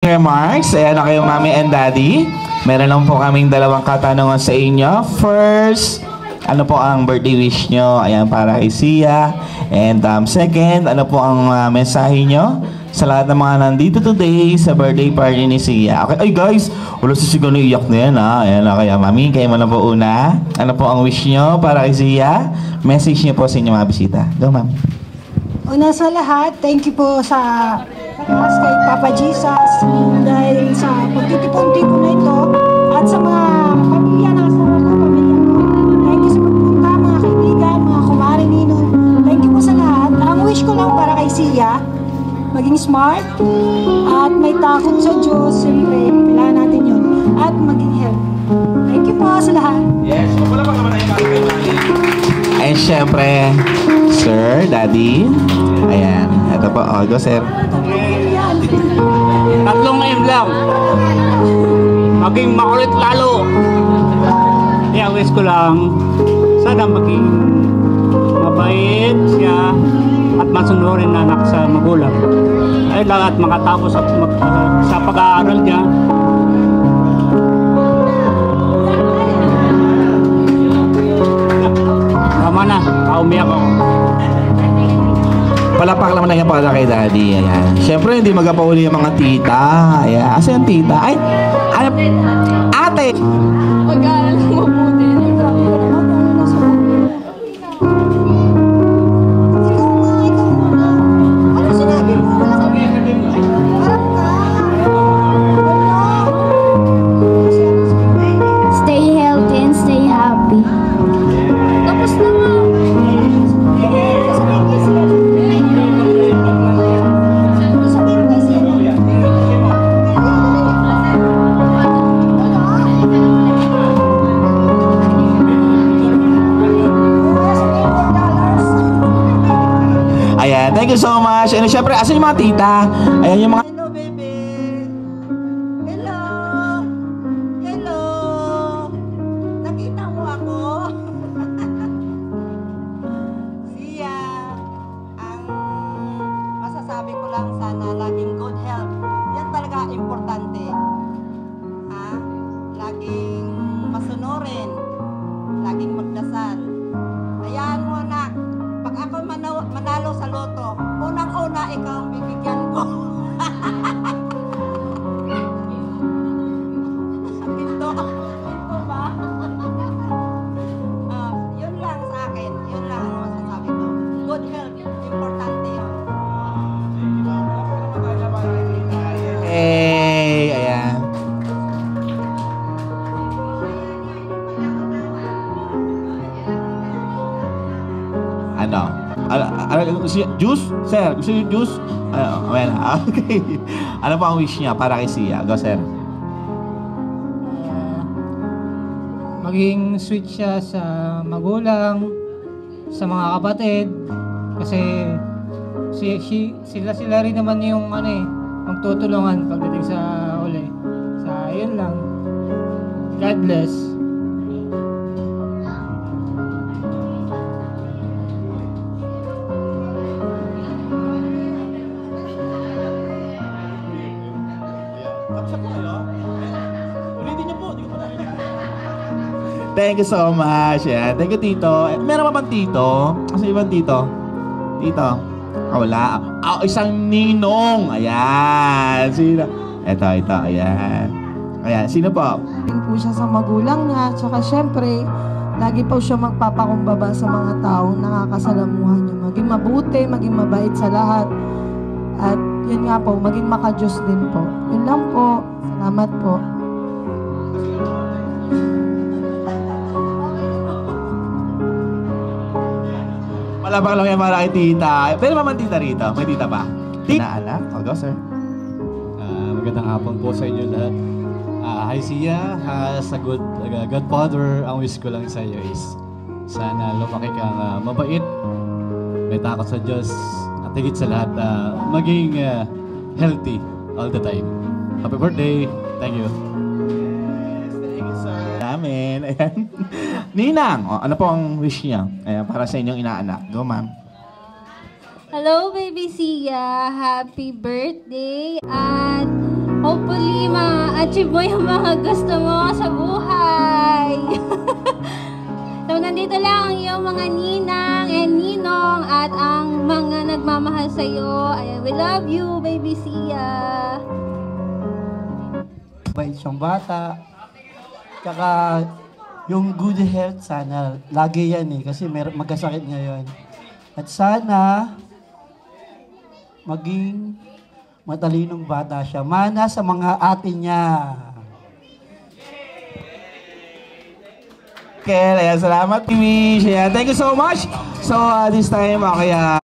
Remarks. Ayan na kayo, Mommy and Daddy. Meron lang po kaming dalawang katanungan sa inyo. First, ano po ang birthday wish nyo? Ayan, para kay Sia. And second, ano po ang mensahe nyo sa lahat ng mga nandito today sa birthday party ni Sia? Okay, ay guys, wala si Siga na iyak na yan ha. Ayan na kaya, Mami, kayo mo na po una. Ano po ang wish nyo para kay Sia? Message nyo po sa inyong mga bisita. Go, Ma'am. Una sa lahat, thank you po sa kay Papa Jesus dahil sa pagtitipon-tipon na ito at sa mga pamilya na kasama ko, pamilya ko. Thank you sa pagpunta, mga kaibigan, mga kumare ninong. Thank you po sa lahat. Ang wish ko lang para kay Sia, maging smart at may takot sa Diyos. Siyempre, kailangan natin yun. At maging healthy. Thank you po sa lahat. Yes, wala pa naman tayo kay Mami. And syempre, Sir, Daddy. Ayan, ito po. Oh, go, Sir. Tatlong aim lang. Maging makulit lalo. Kaya wish ko lang, sana maging mabait siya at masunurin na anak sa magulang. Ay lang at makatapos sa pag-aaral niya. Tama na, kaumiyak ako. Palapak naman lang yan para kay Daddy. Ayan. Siyempre, hindi magapauli yung mga tita. Ayan. Asa yung tita? Ay! Ano? Ate! Mag-aaral lang mabuti. Ano sinabi mo? Harap ka. Stay healthy and stay happy. Tapos na nga. Ayan. Thank you so much. And syempre, asan yung mga tita? Ayan yung mga... Hello, baby. Hello. Hello. Nakita mo ako? Sia, ang masasabi ko lang sana laging good health. Yan talaga importante. Ha? Laging masunurin. Laging magdasal. Hayaan mo, anak. Pag ako manalo sa loto, unang-una ikaw ang bibigyan ko. Pinto ba? Yun lang sa akin. Yun lang ang masasabi ko. Good health. Importante yun. Hey! Ayan. Ano? Gusto niya, juice? Sir, gusto niyo juice? Well, okay. Ano pa ang wish niya para kay Sia? Go, Sir. Maging sweet siya sa magulang, sa mga kapatid, kasi sila rin naman yung magtutulungan pagdating sa uli. Sa yun lang. God bless. Thank you so much. Yeah. Thank you, Tito. Meron pa bang Tito? Kasi ibang Tito? Tito? Wala. Isang ninong. Ayan. Sino? Ito. Ayan. Ayan. Sino po? Po siya sa magulang niya. Tsaka syempre, lagi po siya magpapakumbaba sa mga taong nakakasalamuhan niya. Maging mabuti, maging mabait sa lahat. At yun nga po, maging makajos din po. Yun lang po. Salamat po. Malabang lang yan para kay Tita. Pero naman Tita rito. May Tita ba? Tita anak? Oh, go, Sir. Magandang hapon po sa inyo lahat. Hi Sia, as a good godfather, ang wish ko lang sa iyo is sana lumaki kang mabait, may takot sa Diyos, at higit sa lahat maging healthy all the time. Happy birthday! Thank you. Thank you, Sir. Amen. Ayan. Ninang, ano po ang wish niya? Ayan, para sa inyong inaanak. Go, ma'am. Hello, baby Sia. Happy birthday. At hopefully ma-achieve mo yung mga gusto mo sa buhay. So, nandito lang ang iyong mga ninang and ninong at ang mga nagmamahal sa'yo. Ayan, we love you, baby Sia. Bait siyang bata. Tsaka yung good health sana, lagi yan kasi magkasakit ngayon. At sana maging matalinong bata siya. Mana sa mga ate niya. Okay, ayan, salamat, Mish. Ayan, thank you so much. So, this time, okay,